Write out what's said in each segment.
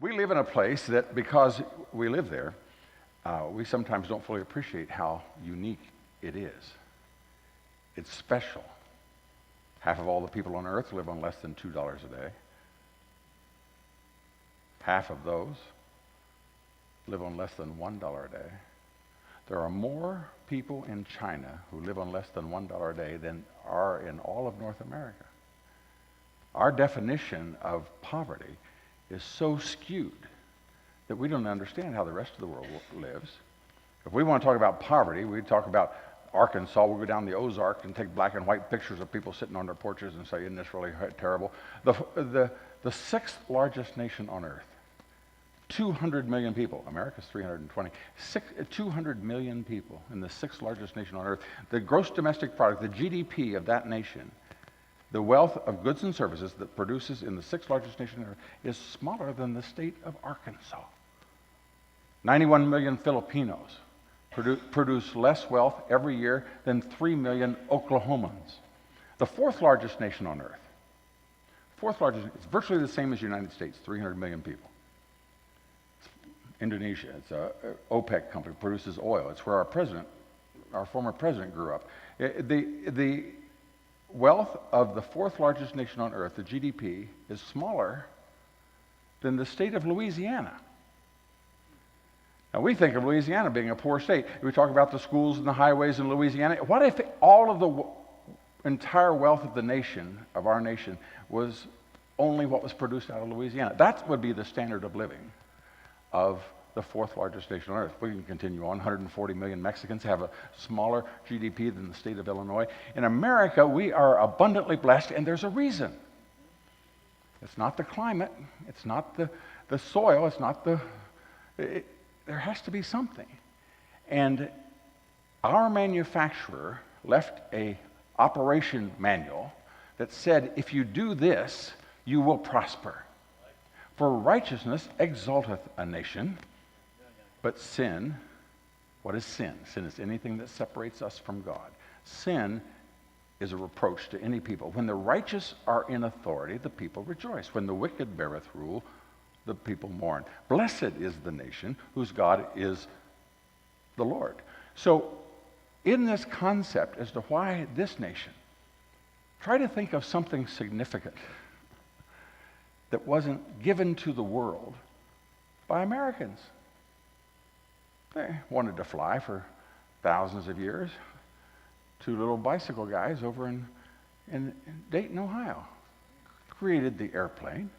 We live in a place that, because we live there, we sometimes don't fully appreciate how unique it is. It's special. Half of all the people on earth live on less than $2 a day. Half of those live on less than $1 a day. There are more people in China who live on less than $1 a day than are in all of North America. Our definition of poverty is so skewed that we don't understand how the rest of the world lives. If we want to talk about poverty, we talk about Arkansas. We'll go down the Ozarks and take black and white pictures of people sitting on their porches and say, isn't this really terrible? The sixth largest nation on earth, 200 million people. America's 320. 200 million people in the sixth largest nation on earth. The gross domestic product, the GDP of that nation, the wealth of goods and services that produces in the sixth largest nation on earth is smaller than the state of Arkansas. 91 million Filipinos produce less wealth every year than 3 million Oklahomans. The fourth largest nation on earth. Fourth largest, it's virtually the same as the United States, 300 million people. Indonesia, it's an OPEC company, produces oil. It's where our former president grew up. The wealth of the fourth largest nation on earth, the GDP, is smaller than the state of Louisiana. Now, we think of Louisiana being a poor state. We talk about the schools and the highways in Louisiana. What if all of the entire wealth of the nation, of our nation, was only what was produced out of Louisiana? That would be the standard of living of the fourth largest nation on earth. We can continue on. 140 million Mexicans have a smaller GDP than the state of Illinois. In America, we are abundantly blessed, and there's a reason. It's not the climate. It's not the soil. It's not there has to be something. And our manufacturer left a operation manual that said, if you do this, you will prosper. For righteousness exalteth a nation, but sin, what is sin? Sin is anything that separates us from God. Sin is a reproach to any people. When the righteous are in authority, the people rejoice. When the wicked beareth rule, the people mourn. Blessed is the nation whose God is the Lord. So, in this concept as to why this nation, try to think of something significant that wasn't given to the world by Americans. They wanted to fly for thousands of years. Two little bicycle guys over in Dayton, Ohio, created the airplane.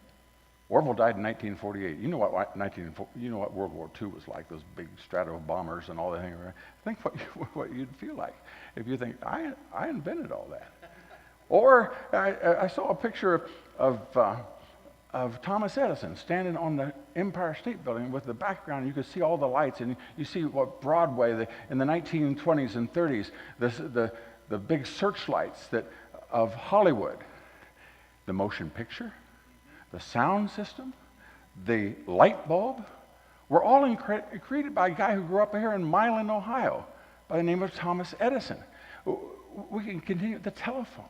Orville died in 1948. You know what World War II was like, those big Strato bombers and all that thing. Think what you'd feel like if you think, I invented all that. Or I saw a picture of Thomas Edison standing on the Empire State Building with the background. You could see all the lights, and you see what Broadway in the 1920s and 30s, the big searchlights of Hollywood, the motion picture, the sound system, the light bulb, were all created by a guy who grew up here in Milan, Ohio, by the name of Thomas Edison. We can continue. The telephone,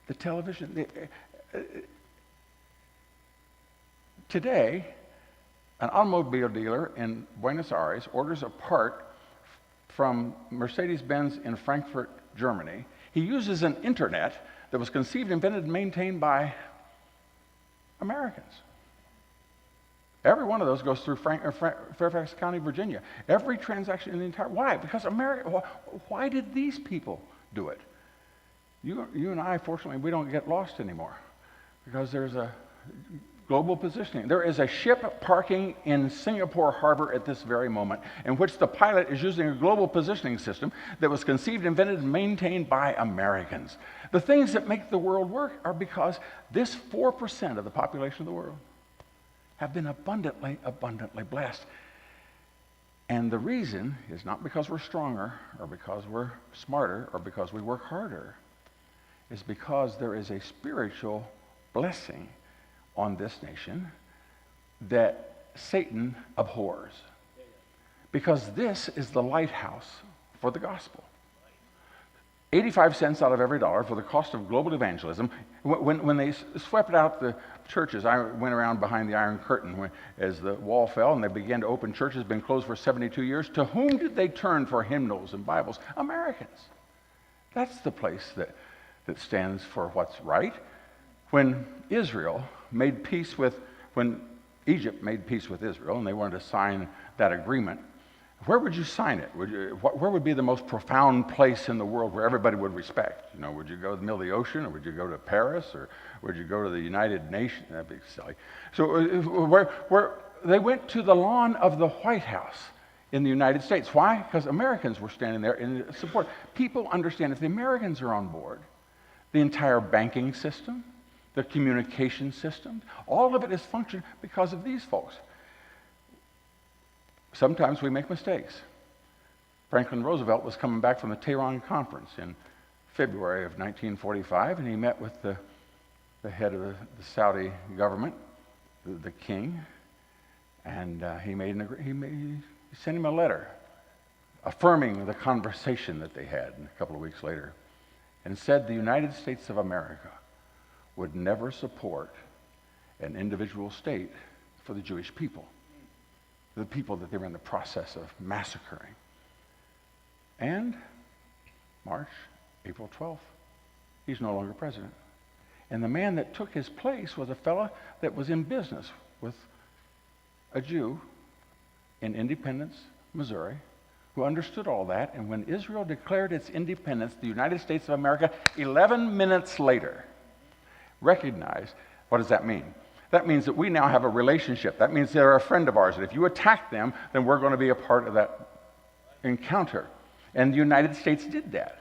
the television. Today, an automobile dealer in Buenos Aires orders a part from Mercedes-Benz in Frankfurt, Germany. He uses an internet that was conceived, invented, and maintained by Americans. Every one of those goes through Fairfax County, Virginia. Every transaction in the entire... Why? Because America... Why did these people do it? You and I, fortunately, we don't get lost anymore because there's a global positioning. There is a ship parking in Singapore Harbor at this very moment in which the pilot is using a global positioning system that was conceived, invented, and maintained by Americans. The things that make the world work are because this 4% of the population of the world have been abundantly blessed. And the reason is not because we're stronger or because we're smarter or because we work harder. It's because there is a spiritual blessing on this nation that Satan abhors. Because this is the lighthouse for the gospel. 85 cents out of every dollar for the cost of global evangelism When they swept out the churches, I went around behind the Iron Curtain as the wall fell and they began to open churches, been closed for 72 years. To whom did they turn for hymnals and Bibles? Americans. That's the place that stands for what's right. When Egypt made peace with Israel and they wanted to sign that agreement, where would you sign it? Where would be the most profound place in the world where everybody would respect? Would you go to the middle of the ocean, or would you go to Paris, or would you go to the United Nations? That'd be silly. So where they went to the lawn of the White House in the United States. Why? Because Americans were standing there in support. People understand if the Americans are on board, the entire banking system, the communication system, all of it is functioning because of these folks. Sometimes we make mistakes. Franklin Roosevelt was coming back from the Tehran Conference in February of 1945, and he met with the head of the Saudi government, the king, and he sent him a letter affirming the conversation that they had a couple of weeks later, and said the United States of America would never support an individual state for the Jewish people, the people that they were in the process of massacring. And April 12th, he's no longer president. And the man that took his place was a fellow that was in business with a Jew in Independence, Missouri, who understood all that. And when Israel declared its independence, the United States of America, 11 minutes later, recognized. What does that mean? That means that we now have a relationship. That means they're a friend of ours. And if you attack them, then we're going to be a part of that encounter. And the United States did that.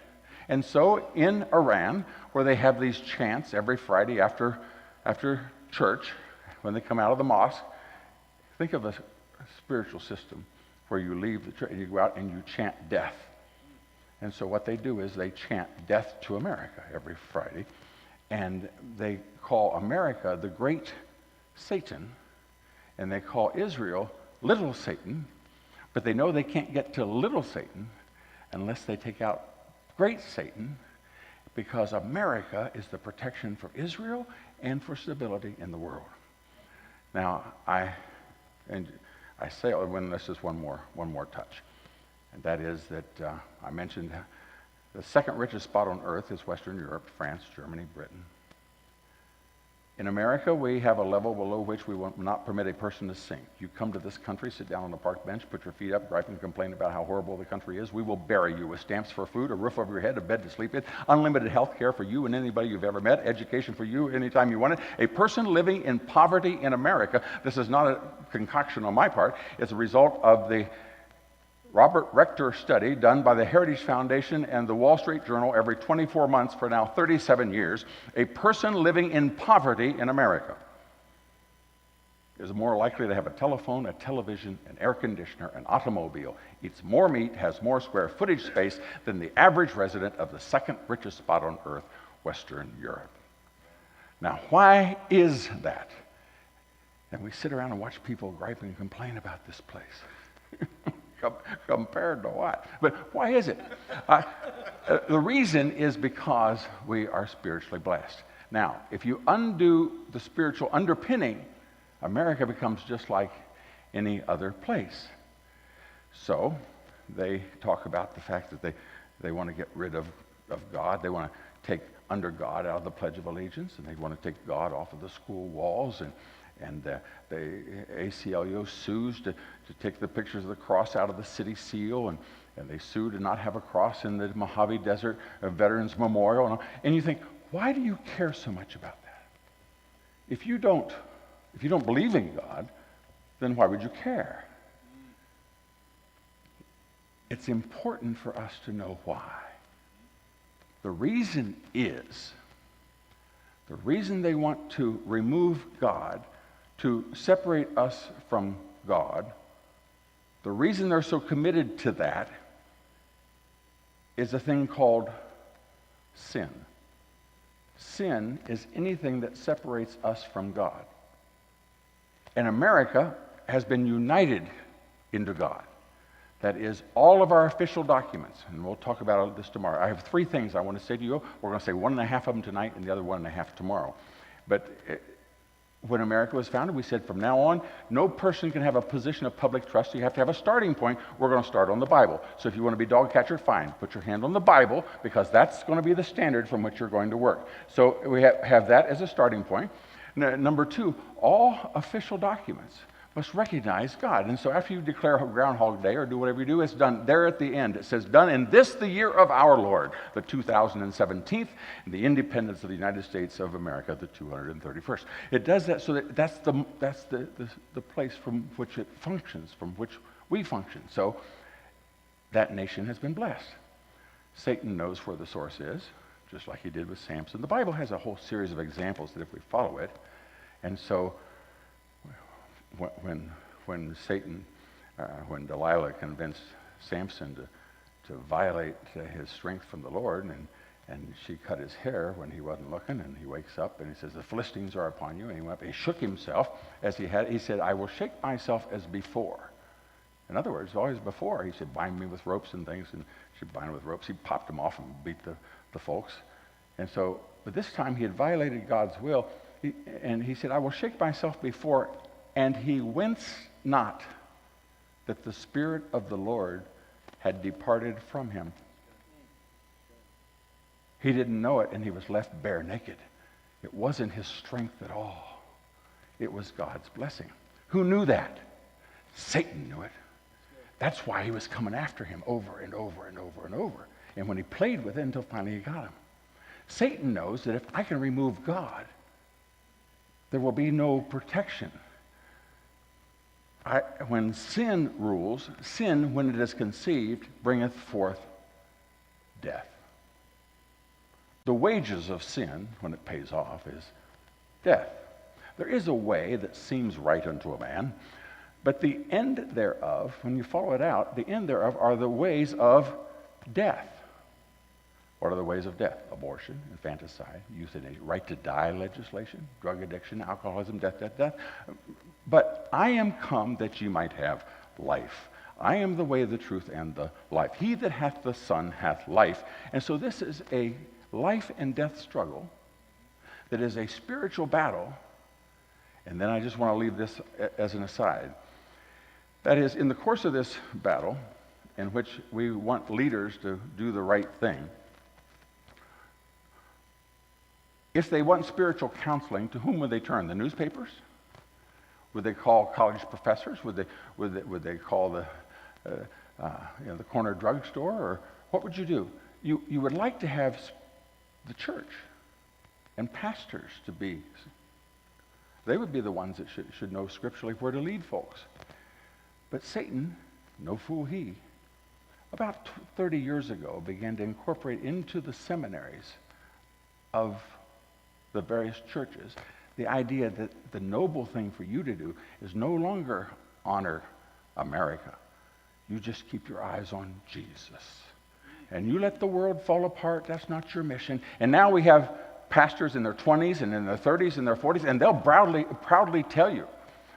And so in Iran, where they have these chants every Friday after church, when they come out of the mosque, think of a spiritual system where you leave the church and you go out and you chant death. And so what they do is they chant death to America every Friday. And they call America the great Satan, and they call Israel little Satan, but they know they can't get to little Satan unless they take out great Satan, because America is the protection for Israel and for stability in the world. Now, I say when this is one more touch, and that is that I mentioned the second richest spot on earth is Western Europe, France, Germany, Britain. In America, we have a level below which we will not permit a person to sink. You come to this country, sit down on a park bench, put your feet up, gripe and complain about how horrible the country is. We will bury you with stamps for food, a roof over your head, a bed to sleep in, unlimited health care for you and anybody you've ever met, education for you anytime you want it. A person living in poverty in America, this is not a concoction on my part, it's a result of the Robert Rector study done by the Heritage Foundation and the Wall Street Journal every 24 months for now 37 years. A person living in poverty in America is more likely to have a telephone, a television, an air conditioner, an automobile, eats more meat, has more square footage space than the average resident of the second richest spot on earth, Western Europe. Now, why is that? And we sit around and watch people gripe and complain about this place. Compared to what? But why is it? The reason is because we are spiritually blessed. Now, if you undo the spiritual underpinning, America becomes just like any other place. So they talk about the fact that they want to get rid of God. They want to take under God out of the Pledge of Allegiance, and they want to take God off of the school walls, and the ACLU sues to take the pictures of the cross out of the city seal, and they sue to not have a cross in the Mojave Desert Veterans Memorial. And you think, why do you care so much about that? If you don't believe in God, then why would you care? It's important for us to know why. The reason they want to remove God, to separate us from God, the reason they're so committed to that is a thing called sin. Sin is anything that separates us from God. And America has been united into God. That is all of our official documents, and we'll talk about this tomorrow. I have 3 things I want to say to you. We're going to say 1.5 of them tonight and the other 1.5 tomorrow. But when America was founded, we said from now on, no person can have a position of public trust. You have to have a starting point. We're going to start on the Bible. So if you want to be dog catcher, fine. Put your hand on the Bible, because that's going to be the standard from which you're going to work. So we have that as a starting point. Number 2, all official documents must recognize God. And so after you declare Groundhog Day or do whatever you do, it's done. There at the end, it says, done in this the year of our Lord, the 2017th, and the independence of the United States of America, the 231st. It does that so that that's the place from which it functions, from which we function. So that nation has been blessed. Satan knows where the source is, just like he did with Samson. The Bible has a whole series of examples that if we follow it, and so when Delilah convinced Samson to violate his strength from the Lord, and she cut his hair when he wasn't looking, and he wakes up and he says, the Philistines are upon you, and he went up, he shook himself as he said, I will shake myself as before. In other words, always before, he said, bind me with ropes and things, and she'd bind him with ropes. He popped them off and beat the folks. And so, but this time he had violated God's will, and he said, I will shake myself before. And he winced not that the Spirit of the Lord had departed from him. He didn't know it, and he was left bare naked. It wasn't his strength at all. It was God's blessing. Who knew that? Satan knew it. That's why he was coming after him over and over and over and over. And when he played with it until finally he got him. Satan knows that if I can remove God, there will be no protection. When sin rules, sin, when it is conceived, bringeth forth death. The wages of sin, when it pays off, is death. There is a way that seems right unto a man, but the end thereof, when you follow it out, the end thereof are the ways of death. What are the ways of death? Abortion, infanticide, euthanasia, right to die legislation, drug addiction, alcoholism, death. But I am come that ye might have life. I am the way, the truth, and the life. He that hath the Son hath life. And so this is a life and death struggle that is a spiritual battle. And then I just want to leave this as an aside. That is, in the course of this battle, in which we want leaders to do the right thing, if they want spiritual counseling, to whom would they turn? The newspapers? Would they call college professors? Would they call the corner drugstore? Or what would you do? You would like to have the church and pastors to be. They would be the ones that should know scripturally where to lead folks. But Satan, no fool he, about 30 years ago began to incorporate into the seminaries of the various churches the idea that the noble thing for you to do is no longer honor America. You just keep your eyes on Jesus. And you let the world fall apart. That's not your mission. And now we have pastors in their 20s and in their 30s and their 40s, and they'll proudly tell you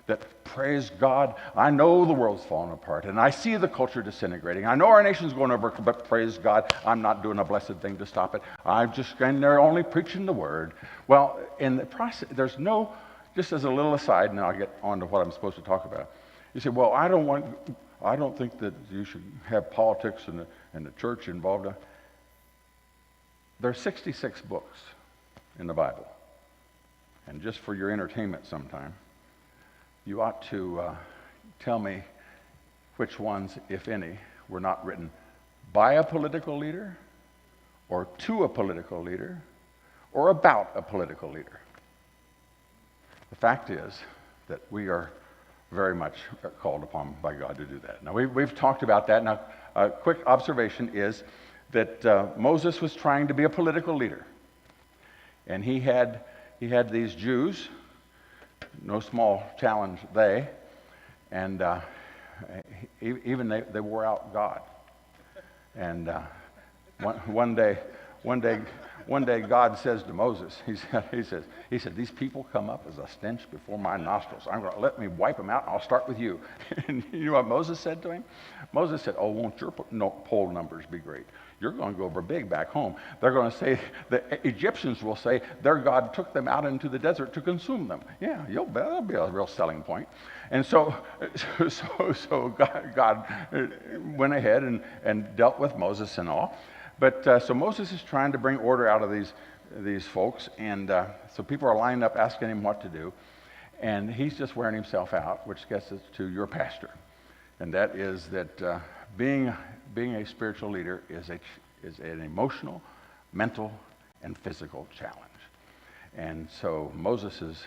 that, praise God, I know the world's falling apart, and I see the culture disintegrating. I know our nation's going over, but praise God, I'm not doing a blessed thing to stop it. I'm just going there only preaching the word. Well, in the process, there's no, just as a little aside, and I'll get on to what I'm supposed to talk about. You say, well, I don't think that you should have politics and the church involved. There are 66 books in the Bible. And just for your entertainment sometime, you ought to tell me which ones, if any, were not written by a political leader, or to a political leader, or about a political leader. The fact is that we are very much called upon by God to do that. Now, we've talked about that. Now, a quick observation is that Moses was trying to be a political leader. And he had these Jews, no small challenge they, and even they wore out God. And one day One day God says to Moses, he said, these people come up as a stench before my nostrils. I'm going to let me wipe them out, and I'll start with you. And you know what Moses said to him? Moses said, oh, won't your poll numbers be great? You're going to go over big back home. They're going to say, the Egyptians will say, their God took them out into the desert to consume them. Yeah, that'll be a real selling point. And so God went ahead and dealt with Moses and all. But so Moses is trying to bring order out of these folks. And so people are lining up asking him what to do. And he's just wearing himself out, which gets us to your pastor. And that is that being a spiritual leader is an emotional, mental, and physical challenge. And so Moses'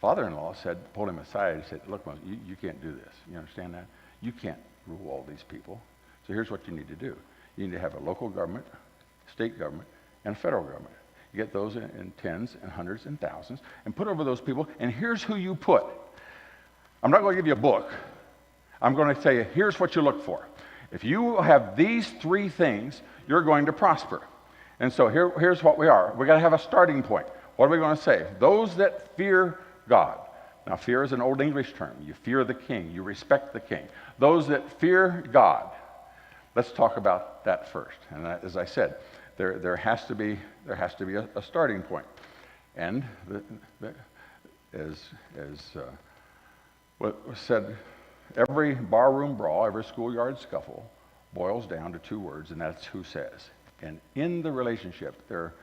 father-in-law pulled him aside and said, look, Moses, you can't do this. You understand that? You can't rule all these people. So here's what you need to do. You need to have a local government, state government, and a federal government. You get those in tens and hundreds and thousands and put over those people, and here's who you put. I'm not going to give you a book. I'm going to tell you, here's what you look for. If you have these three things, you're going to prosper. And so here's what we are. We've got to have a starting point. What are we going to say? Those that fear God. Now, fear is an old English term. You fear the king. You respect the king. Those that fear God. Let's talk about that first. And as I said, there has to be a starting point. And as what was said, every barroom brawl, every schoolyard scuffle boils down to two words, and that's who says. And in the relationship, there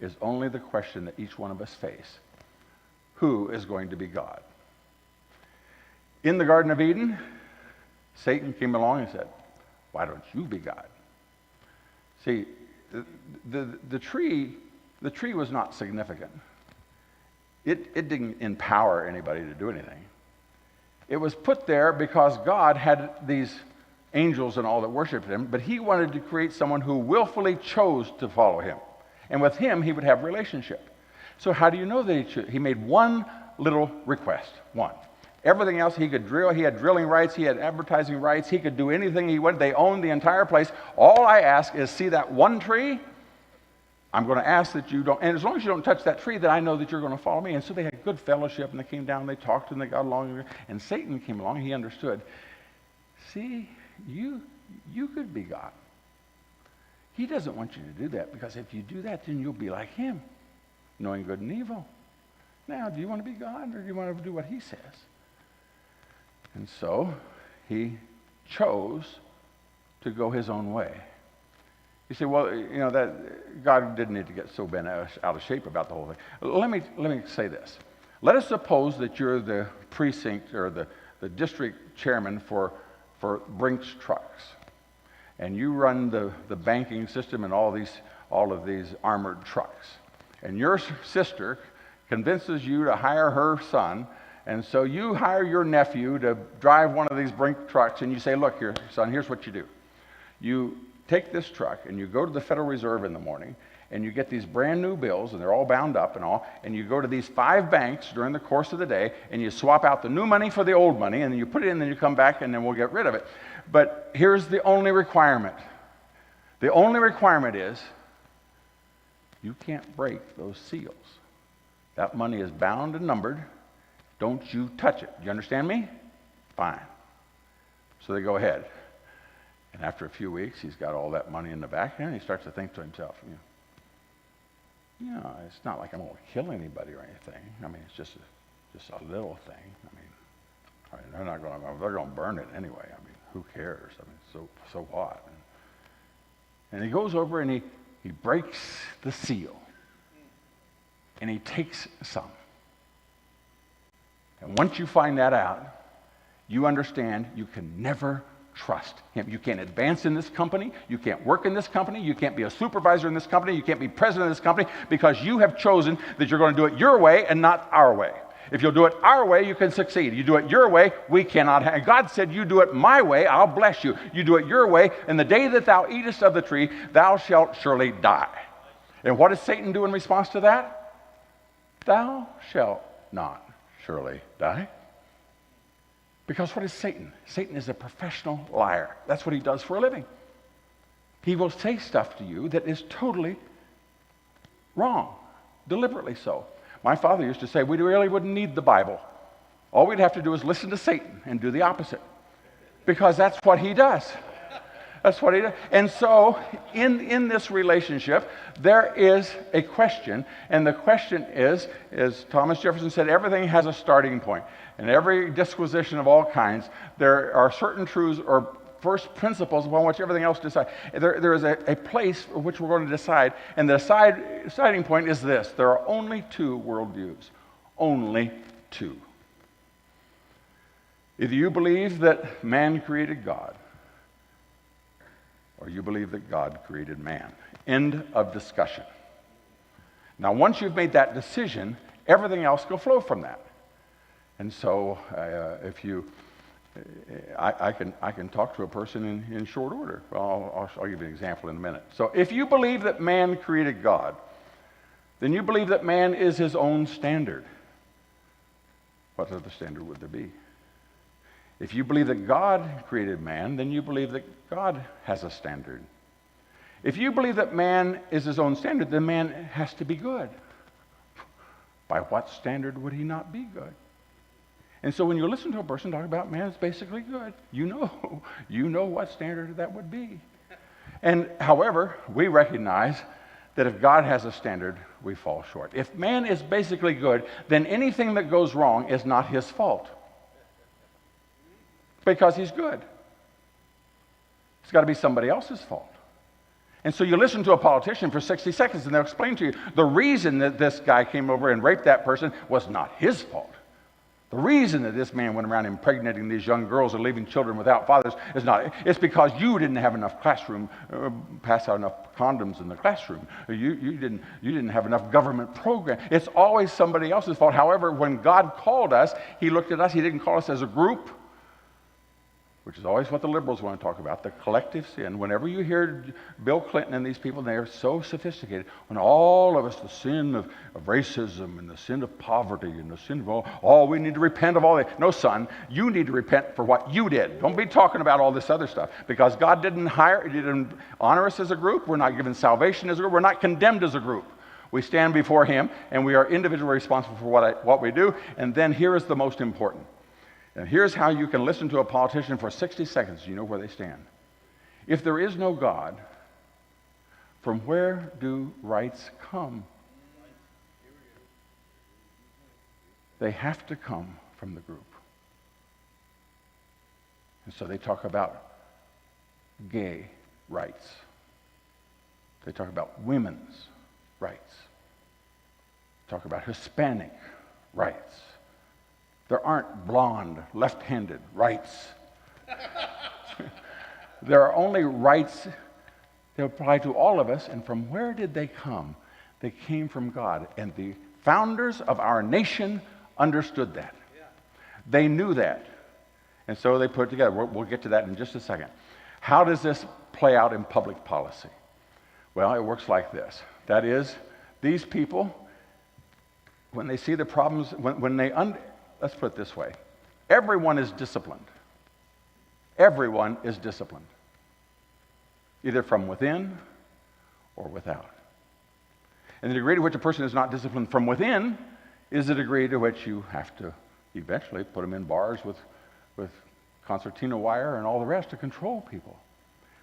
is only the question that each one of us face. Who is going to be God? In the Garden of Eden, Satan came along and said, why don't you be God? See, the tree was not significant. It didn't empower anybody to do anything. It was put there because God had these angels and all that worshiped him, but he wanted to create someone who willfully chose to follow him. And with him, he would have relationship. So how do you know that he made one little request? One. Everything else he could drill. He had drilling rights. He had advertising rights. He could do anything he wanted. They owned the entire place. All I ask is see that one tree. I'm going to ask that you don't, and as long as you don't touch that tree, then I know that you're going to follow me. And so they had good fellowship, and they came down, and they talked, and they got along. And Satan came along, and he understood. See, you could be God. He doesn't want you to do that, because if you do that, then you'll be like him, knowing good and evil. Now, do you want to be God, or do you want to do what he says? And so he chose to go his own way. You say, well, you know, that God didn't need to get so bent out of shape about the whole thing. Let me say this. Let us suppose that you're the precinct or the district chairman for Brinks Trucks, and you run the banking system and all of these armored trucks. And your sister convinces you to hire her son, and so you hire your nephew to drive one of these Brinks trucks, and you say, look here, son, here's what you do. You take this truck and you go to the Federal Reserve in the morning and you get these brand new bills, and they're all bound up and all, and you go to these 5 banks during the course of the day and you swap out the new money for the old money, and then you put it in, and then you come back, and then we'll get rid of it. But here's the only requirement. The only requirement is you can't break those seals. That money is bound and numbered. Don't you touch it. You understand me? Fine. So they go ahead. And after a few weeks, he's got all that money in the back, and he starts to think to himself, it's not like I'm going to kill anybody or anything. I mean, it's just a little thing. I mean, they're going to burn it anyway. I mean, who cares? I mean, so what? And he goes over and he breaks the seal, and he takes some. And once you find that out, you understand you can never trust him. You can't advance in this company. You can't work in this company. You can't be a supervisor in this company. You can't be president of this company, because you have chosen that you're going to do it your way and not our way. If you'll do it our way, you can succeed. You do it your way, we cannot. And God said, you do it my way, I'll bless you. You do it your way, and the day that thou eatest of the tree, thou shalt surely die. And what does Satan do in response to that? Thou shalt not surely die. Because what is Satan? Satan is a professional liar. That's what he does for a living. He will say stuff to you that is totally Wrong. Deliberately so. My father used to say we really wouldn't need the Bible. All we'd have to do is listen to Satan and do the opposite. Because that's what he does. That's what he does. And so, in this relationship, there is a question, and the question is, as Thomas Jefferson said, everything has a starting point. And every disquisition of all kinds, there are certain truths or first principles upon which everything else decides. There is a place for which we're going to decide, and the deciding point is this: there are only two worldviews. Only two. Either you believe that man created God, or you believe that God created man. End of discussion. Now, once you've made that decision, everything else will flow from that. And so, I can talk to a person in short order. Well, I'll give you an example in a minute. So, if you believe that man created God, then you believe that man is his own standard. What other standard would there be? If you believe that God created man, then you believe that God has a standard. If you believe that man is his own standard, then man has to be good. By what standard would he not be good? And so when you listen to a person talk about man is basically good, you know what standard that would be. And however, we recognize that if God has a standard, we fall short. If man is basically good, then anything that goes wrong is not his fault. Because he's good. It's got to be somebody else's fault. And so you listen to a politician for 60 seconds and they'll explain to you the reason that this guy came over and raped that person was not his fault. The reason that this man went around impregnating these young girls and leaving children without fathers is not. It's because you didn't have enough pass out enough condoms in the classroom. You didn't have enough government program. It's always somebody else's fault. However, when God called us, he looked at us. He didn't call us as a group, which is always what the liberals want to talk about, the collective sin. Whenever you hear Bill Clinton and these people, they are so sophisticated. When all of us, the sin of racism and the sin of poverty and the sin of we need to repent of all that. No, son, you need to repent for what you did. Don't be talking about all this other stuff. Because God didn't honor us as a group. We're not given salvation as a group. We're not condemned as a group. We stand before him, and we are individually responsible for what we do. And then here is the most important. And here's how you can listen to a politician for 60 seconds. You know where they stand. If there is no God, from where do rights come? They have to come from the group. And so they talk about gay rights. They talk about women's rights. They talk about Hispanic rights. There aren't blonde, left-handed rights. There are only rights that apply to all of us. And from where did they come? They came from God. And the founders of our nation understood that. They knew that. And so they put it together. We'll get to that in just a second. How does this play out in public policy? Well, it works like this. That is, these people, when they see the problems, let's put it this way. Everyone is disciplined. Everyone is disciplined. Either from within or without. And the degree to which a person is not disciplined from within is the degree to which you have to eventually put them in bars with concertina wire and all the rest to control people.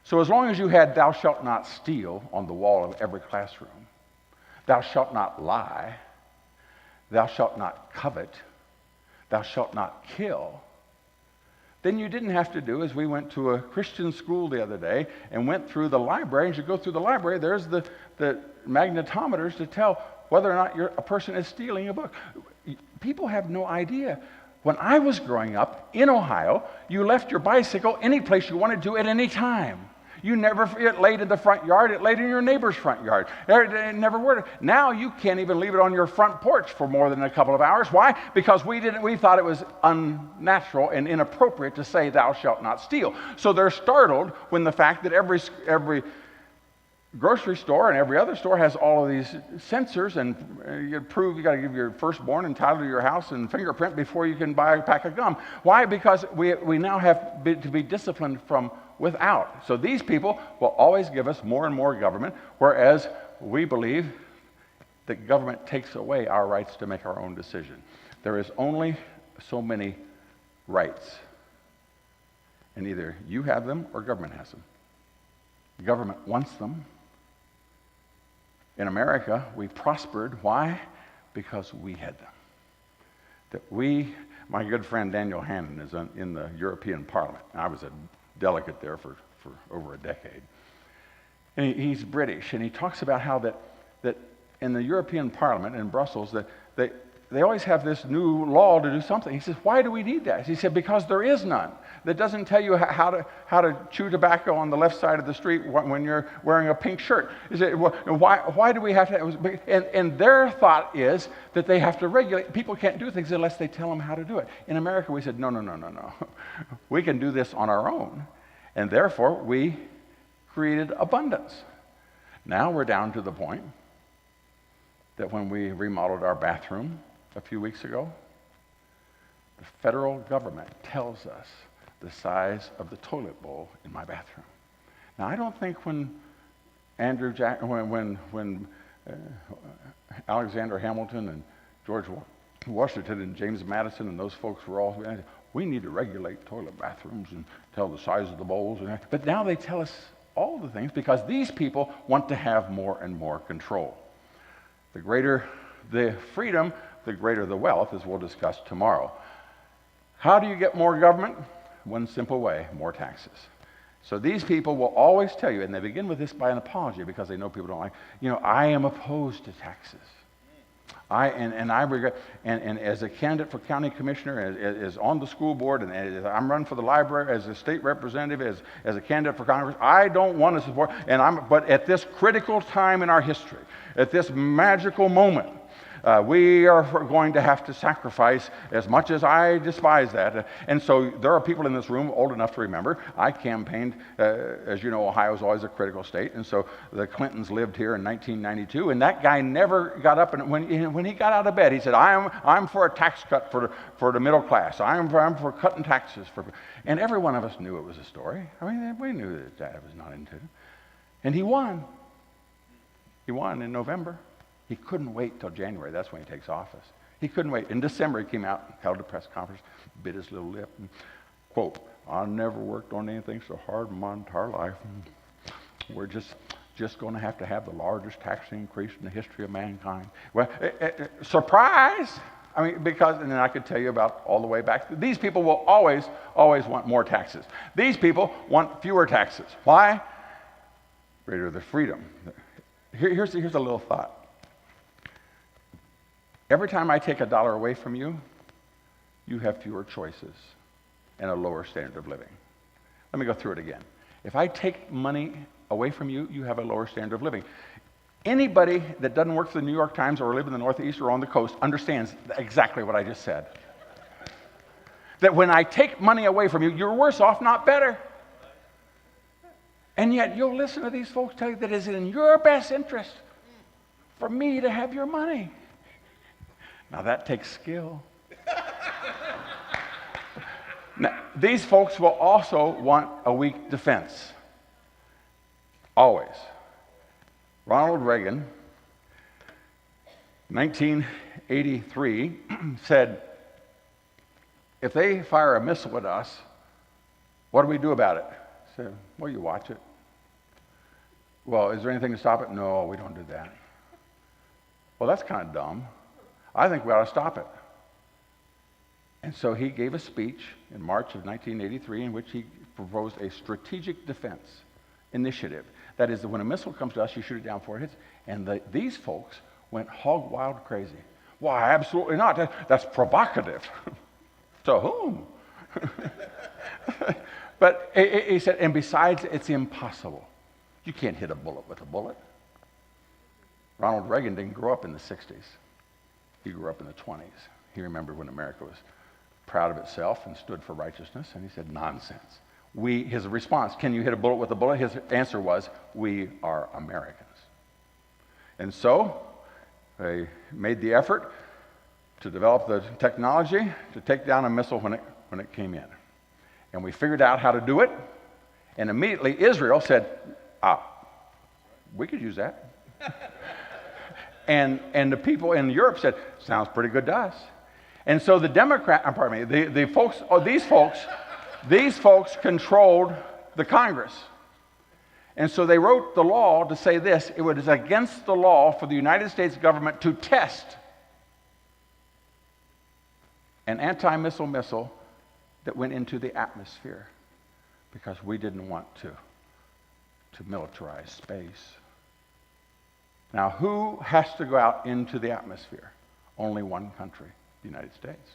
So as long as you had "thou shalt not steal" on the wall of every classroom, "thou shalt not lie," "thou shalt not covet," "thou shalt not kill," then you didn't have to do as we went to a Christian school the other day and went through the library. As you go through the library, there's the magnetometers to tell whether or not a person is stealing a book. People have no idea. When I was growing up in Ohio, you left your bicycle any place you wanted to at any time. It laid in the front yard, it laid in your neighbor's front yard. It never worked. Now you can't even leave it on your front porch for more than a couple of hours. Why? Because we thought it was unnatural and inappropriate to say "thou shalt not steal." So they're startled when the fact that every grocery store and every other store has all of these sensors, and you got to give your firstborn and title to your house and fingerprint before you can buy a pack of gum. Why? Because we now have to be disciplined from without. So these people will always give us more and more government, whereas we believe that government takes away our rights to make our own decision. There is only so many rights. And either you have them or government has them. Government wants them. In America, we prospered. Why? Because we had them. My good friend Daniel Hannan is in the European Parliament. I was a delegate there for over a decade. And he's British, and he talks about how that in the European Parliament in Brussels, that they always have this new law to do something. He says, why do we need that? He said, because there is none. That doesn't tell you how to chew tobacco on the left side of the street when you're wearing a pink shirt. He said, why do we have to? And their thought is that they have to regulate. People can't do things unless they tell them how to do it. In America, we said, no. We can do this on our own. And therefore, we created abundance. Now we're down to the point that when we remodeled our bathroom a few weeks ago, the federal government tells us the size of the toilet bowl in my bathroom. Now, I don't think when Alexander Hamilton and George Washington and James Madison and those folks were all, we need to regulate toilet bathrooms and tell the size of the bowls. But now they tell us all the things because these people want to have more and more control. The greater the freedom, the greater the wealth, as we'll discuss tomorrow. How do you get more government? One simple way, more taxes. So these people will always tell you, and they begin with this by an apology because they know people don't like, I am opposed to taxes. I regret, and as a candidate for county commissioner, as on the school board, and as I'm running for the library, as a state representative, as a candidate for Congress, I don't want to support, but at this critical time in our history, at this magical moment, we are going to have to sacrifice, as much as I despise that. And so there are people in this room old enough to remember, I campaigned, as you know, Ohio is always a critical state, and so the Clintons lived here in 1992, and that guy never got up, and when he got out of bed, he said, I'm for a tax cut for the middle class. I'm for cutting taxes. And every one of us knew it was a story. I mean, we knew that was not intended. And he won. He won in November. He couldn't wait till January. That's when he takes office. He couldn't wait. In December, he came out, held a press conference, bit his little lip, and, quote, I never worked on anything so hard in my entire life. We're just going to have the largest tax increase in the history of mankind. Well, surprise! I mean, and then I could tell you about all the way back. These people will always want more taxes. These people want fewer taxes. Why? Greater the freedom. Here's a little thought. Every time I take $1 away from you, you have fewer choices and a lower standard of living. Let me go through it again. If I take money away from you, you have a lower standard of living. Anybody that doesn't work for the New York Times or live in the Northeast or on the coast understands exactly what I just said. That when I take money away from you, you're worse off, not better. And yet you'll listen to these folks tell you that it's in your best interest for me to have your money. Now that takes skill. Now, these folks will also want a weak defense. Always. Ronald Reagan, 1983, said, if they fire a missile at us, what do we do about it? I said, well, you watch it. Well, is there anything to stop it? No, we don't do that. Well, that's kind of dumb. I think we ought to stop it. And so he gave a speech in March of 1983 in which he proposed a strategic defense initiative. That is, that when a missile comes to us, you shoot it down before it hits. And these folks went hog wild crazy. Why, absolutely not. That's provocative. To whom? But he said, and besides, it's impossible. You can't hit a bullet with a bullet. Ronald Reagan didn't grow up in the 60s. He grew up in the 20s. He remembered when America was proud of itself and stood for righteousness, and he said, nonsense. His response, can you hit a bullet with a bullet? His answer was, we are Americans. And so they made the effort to develop the technology to take down a missile when it came in. And we figured out how to do it, and immediately Israel said, we could use that. And the people in Europe said, sounds pretty good to us. And so the these folks controlled the Congress. And so they wrote the law to say this: it was against the law for the United States government to test an anti-missile missile that went into the atmosphere, because we didn't want to militarize space. Now, who has to go out into the atmosphere? Only one country, the United States.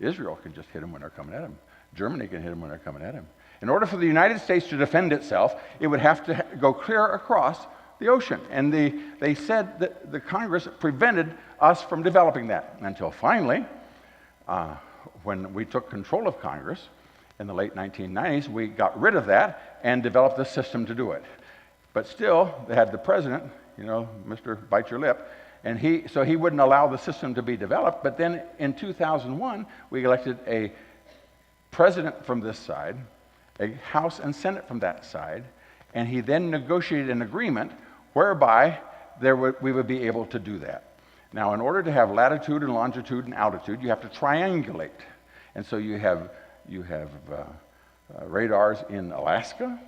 Israel can just hit them when they're coming at them. Germany can hit them when they're coming at them. In order for the United States to defend itself, it would have to go clear across the ocean. And they said that the Congress prevented us from developing that until finally, when we took control of Congress in the late 1990s, we got rid of that and developed a system to do it. But still, they had the president, Mr. Bite Your Lip, and he wouldn't allow the system to be developed. But then in 2001, we elected a president from this side, a House and Senate from that side, and he then negotiated an agreement whereby we would be able to do that. Now, in order to have latitude and longitude and altitude, you have to triangulate. And so you have radars in Alaska,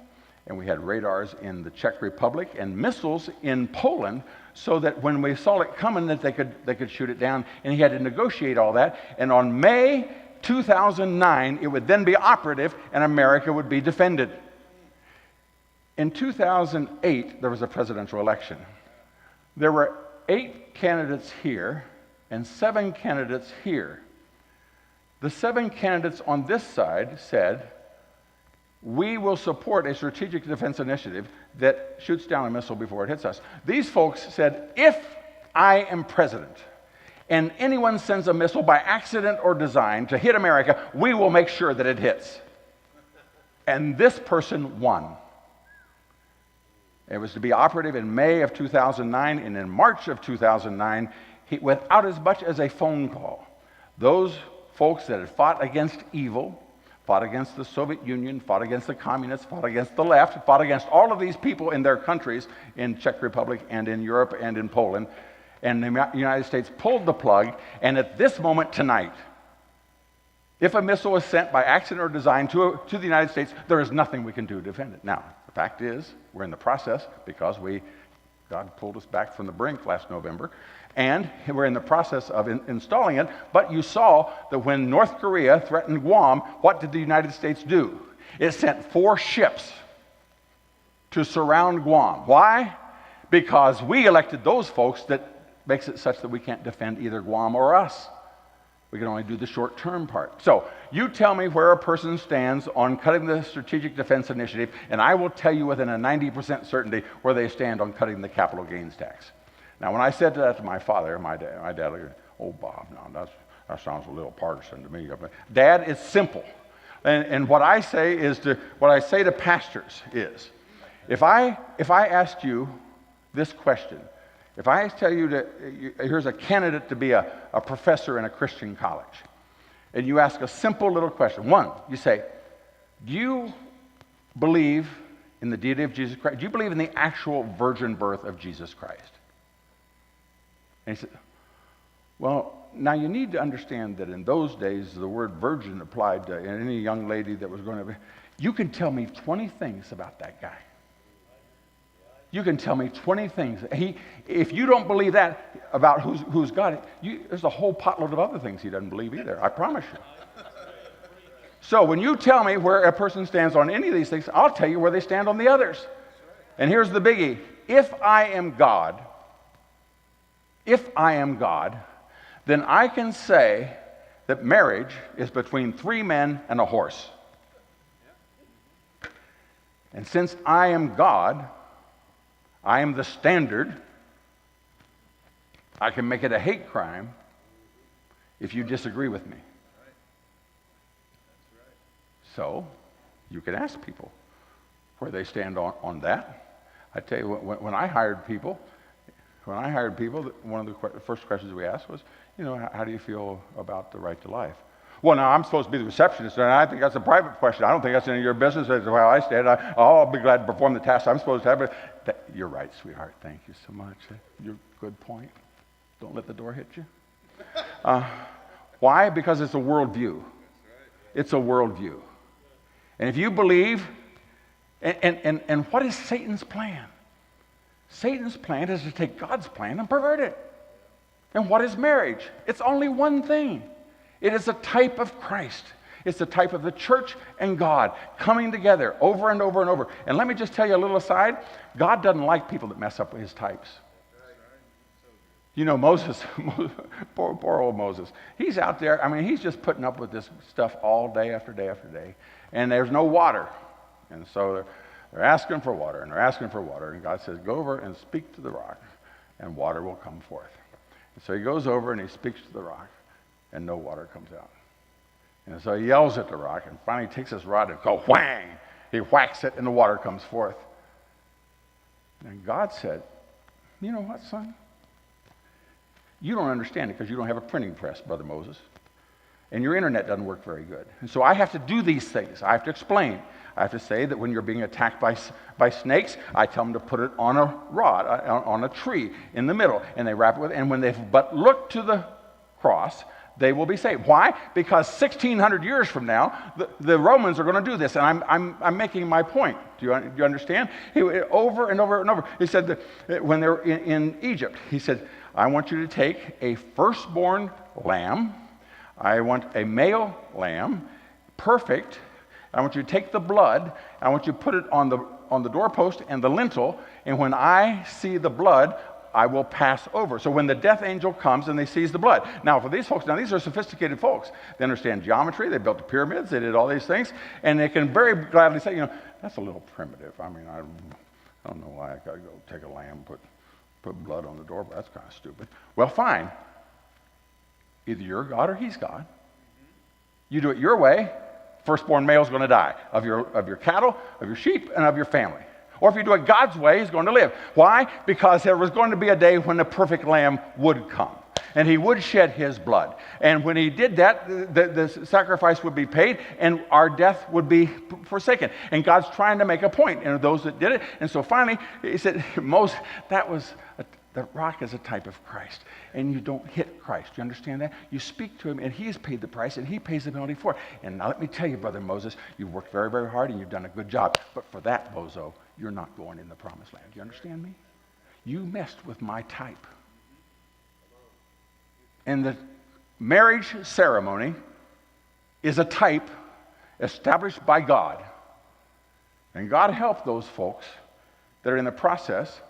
and we had radars in the Czech Republic, and missiles in Poland, so that when we saw it coming, that they could shoot it down. And he had to negotiate all that. And on May 2009, it would then be operative, and America would be defended. In 2008, there was a presidential election. There were 8 candidates here and 7 candidates here. The 7 candidates on this side said, we will support a strategic defense initiative that shoots down a missile before it hits us. These folks said, if I am president and anyone sends a missile by accident or design to hit America, we will make sure that it hits. And this person won. It was to be operative in May of 2009, and in March of 2009, without as much as a phone call, those folks that had fought against evil, fought against the Soviet Union, fought against the communists, fought against the left, fought against all of these people in their countries, in Czech Republic and in Europe and in Poland, and the United States pulled the plug. And at this moment tonight, if a missile is sent by accident or design to the United States, there is nothing we can do to defend it. Now, the fact is, we're in the process, because God pulled us back from the brink last November, and we're in the process of installing it. But you saw that when North Korea threatened Guam, what did the United States do? It sent 4 ships to surround Guam. Why? Because we elected those folks that makes it such that we can't defend either Guam or us. We can only do the short-term part. So you tell me where a person stands on cutting the Strategic Defense Initiative, and I will tell you within a 90% certainty where they stand on cutting the capital gains tax. Now, when I said that to my father, my dad, oh, Bob, no, that sounds a little partisan to me. Dad, it's simple. And what I say to pastors is, if I asked you this question, if I tell you here's a candidate to be a professor in a Christian college, and you ask a simple little question. One, you say, do you believe in the deity of Jesus Christ? Do you believe in the actual virgin birth of Jesus Christ? And he said, well, now you need to understand that in those days, the word virgin applied to any young lady that was going to be. You can tell me 20 things about that guy. You can tell me 20 things. If you don't believe that about who's God, there's a whole potload of other things he doesn't believe either. I promise you. So when you tell me where a person stands on any of these things, I'll tell you where they stand on the others. And here's the biggie. If I am God, then I can say that marriage is between 3 men and a horse. And since I am God, I am the standard. I can make it a hate crime if you disagree with me. So you can ask people where they stand on that. I tell you, when I hired people, one of the first questions we asked was, how do you feel about the right to life? Well, now, I'm supposed to be the receptionist, and I think that's a private question. I don't think that's any of your business. That's how I stand. I'll be glad to perform the task I'm supposed to have. You're right, sweetheart. Thank you so much. You're good point. Don't let the door hit you. Why? Because it's a worldview. It's a worldview. And if you believe, and what is Satan's plan? Satan's plan is to take God's plan and pervert it. And what is marriage? It's only one thing. It is a type of Christ. It's the type of the church and God coming together over and over and over. And let me just tell you a little aside. God doesn't like people that mess up with his types. You know, Moses, poor old Moses, he's out there. I mean, he's just putting up with this stuff all day after day after day. And there's no water. And so they're asking for water, and they're asking for water. And God says, go over and speak to the rock, and water will come forth. And so he goes over and he speaks to the rock, and no water comes out. And so he yells at the rock, and finally takes his rod and goes whang! He whacks it, and the water comes forth. And God said, you know what, son? You don't understand it because you don't have a printing press, Brother Moses. And your internet doesn't work very good. And so I have to do these things. I have to explain. I have to say that when you're being attacked by snakes, I tell them to put it on a rod, on a tree in the middle, and they wrap it with it. And when they but look to the cross, they will be saved. Why? Because 1,600 years from now, the Romans are going to do this, and I'm making my point. Do you understand? Over and over and over. He said that when they were in Egypt, he said, I want you to take a firstborn lamb. I want a male lamb, perfect. I want you to take the blood. I want you to put it on the doorpost and the lintel, and when I see the blood, I will pass over. So when the death angel comes and they sees the blood. Now for these folks, these are sophisticated folks. They understand geometry, they built the pyramids, they did all these things, and they can very gladly say, that's a little primitive. I mean, I don't know why I got to go take a lamb, put blood on the door, but that's kind of stupid. Well, fine. Either you're God or he's God. You do it your way, firstborn male is going to die of your cattle, of your sheep, and of your family. Or if you do it God's way, he's going to live. Why? Because there was going to be a day when the perfect lamb would come, and he would shed his blood. And when he did that, the sacrifice would be paid, and our death would be forsaken. And God's trying to make a point, and those that did it. And so finally, he said, Moses, the rock is a type of Christ, and you don't hit Christ. You understand that? You speak to him, and he has paid the price, and he pays the penalty for it. And now let me tell you, Brother Moses, you've worked very, very hard, and you've done a good job. But for that, bozo, you're not going in the promised land. Do you understand me? You messed with my type. And the marriage ceremony is a type established by God. And God helped those folks that are in the process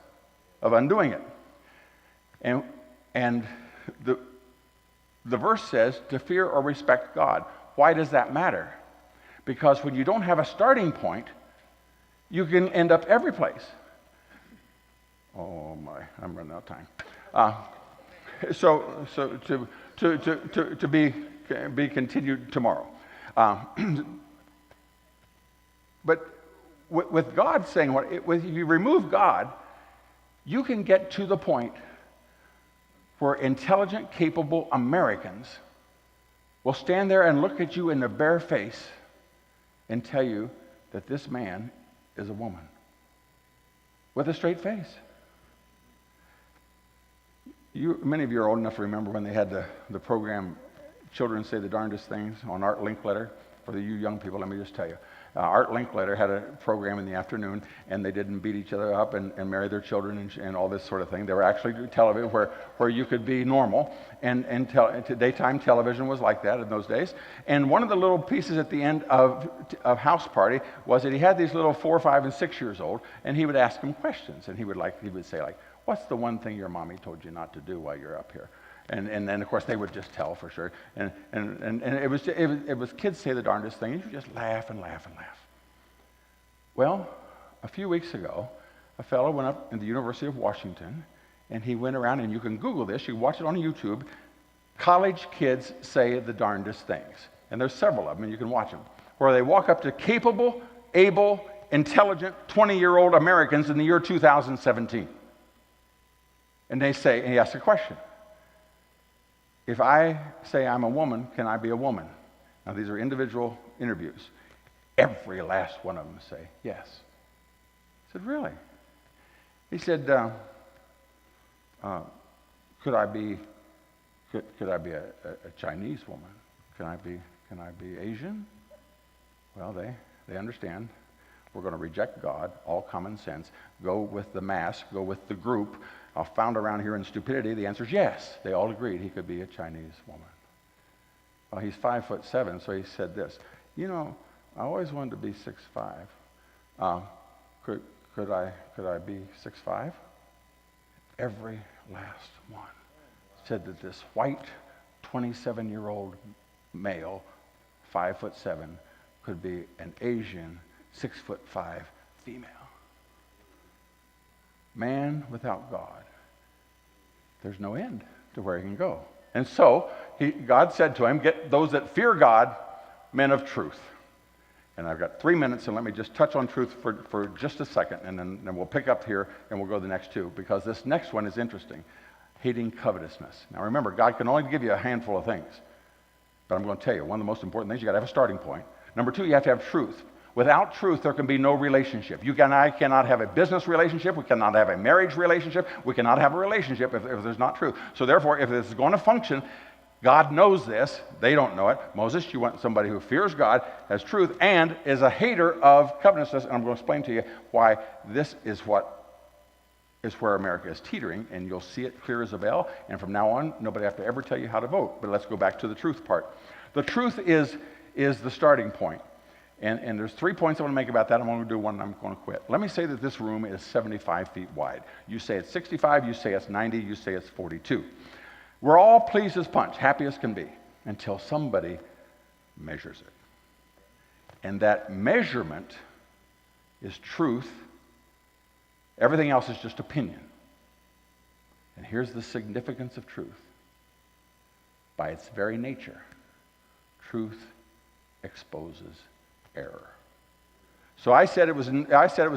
of undoing it. And the verse says to fear or respect God. Why does that matter? Because when you don't have a starting point, you can end up every place. Oh my, I'm running out of time. So to be continued tomorrow. But with God saying, if you remove God, you can get to the point where intelligent, capable Americans will stand there and look at you in the bare face and tell you that this man is a woman with a straight face. Many of you are old enough to remember when they had the program Children Say the Darndest Things on Art Linkletter. For you young people, let me just tell you. Art Linkletter had a program in the afternoon, and they didn't beat each other up and marry their children and all this sort of thing. They were actually doing television where you could be normal, and daytime television was like that in those days. And one of the little pieces at the end of House Party was that he had these little 4, 5, and 6 years old, and he would ask them questions, and he would say, what's the one thing your mommy told you not to do while you're up here? And then, of course, they would just tell for sure. And it was kids say the darndest thing. You just laugh and laugh and laugh. Well, a few weeks ago, a fellow went up in the University of Washington, and he went around, and you can Google this. You can watch it on YouTube. College kids say the darndest things. And there's several of them, and you can watch them, where they walk up to capable, able, intelligent, 20-year-old Americans in the year 2017. And he asks a question. If I say I'm a woman, can I be a woman? Now, these are individual interviews. Every last one of them say yes. I said, really? He said, Could I be a Chinese woman? Can I be Asian? Well, they understand. We're going to reject God, all common sense, go with the mass, go with the group. Found around here in stupidity, the answer is yes. They all agreed he could be a Chinese woman. Well, he's 5'7", so he said this. You know, I always wanted to be 6'5". Could I be 6'5"? Every last one said that this white 27-year-old male, 5'7", could be an Asian 6'5" female. Man without God, there's no end to where he can go. And so God said to him, get those that fear God, men of truth. And I've got 3 minutes, and let me just touch on truth for just a second, and then we'll pick up here and we'll go to the next two, because this next one is interesting. Hating covetousness. Now remember, God can only give you a handful of things. But I'm going to tell you, one of the most important things, you got to have a starting point. Number two, you have to have truth. Without truth, there can be no relationship. You and I cannot have a business relationship. We cannot have a marriage relationship. We cannot have a relationship if there's not truth. So therefore, if this is going to function, God knows this. They don't know it. Moses, you want somebody who fears God, has truth, and is a hater of covetousness. And I'm going to explain to you why this is where America is teetering, and you'll see it clear as a bell. And from now on, nobody have to ever tell you how to vote. But let's go back to the truth part. The truth is the starting point. And there's 3 points I want to make about that. I'm going to do one and I'm going to quit. Let me say that this room is 75 feet wide. You say it's 65, you say it's 90, you say it's 42. We're all pleased as punch, happy as can be, until somebody measures it. And that measurement is truth. Everything else is just opinion. And here's the significance of truth. By its very nature, truth exposes error. So I said it was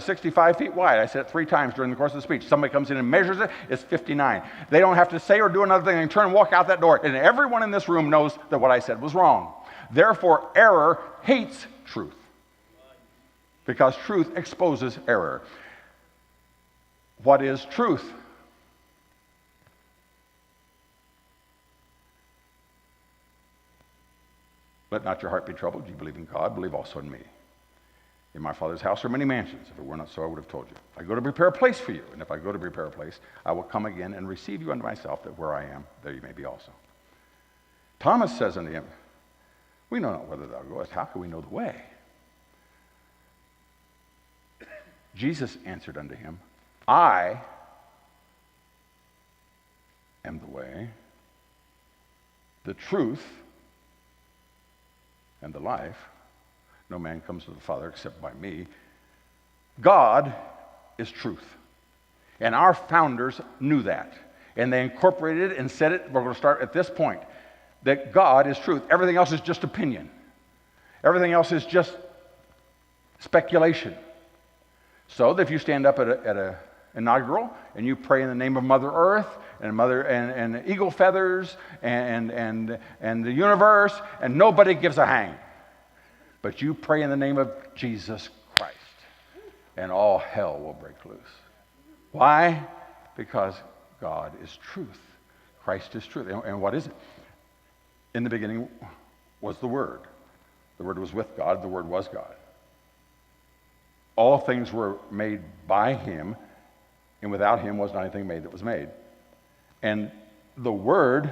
65 feet wide. I said it 3 times during the course of the speech. Somebody comes in and measures it, it's 59. They don't have to say or do another thing. They can turn and walk out that door. And everyone in this room knows that what I said was wrong. Therefore, error hates truth. Because truth exposes error. What is truth? Let not your heart be troubled. You believe in God, believe also in me. In my Father's house are many mansions. If it were not so, I would have told you. I go to prepare a place for you. And if I go to prepare a place, I will come again and receive you unto myself, that where I am, there you may be also. Thomas says unto him, we know not whither thou goest. How can we know the way? Jesus answered unto him, I am the way, the truth, and the life. No man comes to the Father except by me. God is truth. And our founders knew that. And they incorporated it and said it. We're going to start at this point. That God is truth. Everything else is just opinion. Everything else is just speculation. So that if you stand up at a inaugural and you pray in the name of Mother Earth and eagle feathers and the universe, and nobody gives a hang. But you pray in the name of Jesus Christ, and all hell will break loose. Why? Because God is truth. Christ is truth. And what is it? In the beginning was the Word. The Word was with God. The Word was God. All things were made by Him, and without Him was not anything made that was made. And the Word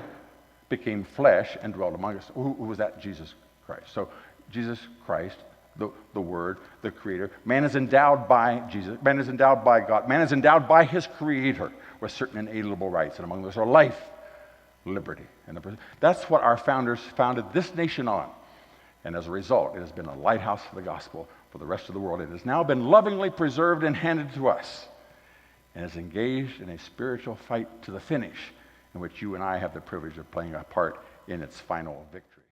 became flesh and dwelt among us. Who was that? Jesus Christ. So Jesus Christ, the Word, the Creator. Man is endowed by Jesus. Man is endowed by God. Man is endowed by his Creator with certain inalienable rights. And among those are life, liberty, and that's what our founders founded this nation on. And as a result, it has been a lighthouse for the gospel for the rest of the world. It has now been lovingly preserved and handed to us, and is engaged in a spiritual fight to the finish, in which you and I have the privilege of playing a part in its final victory.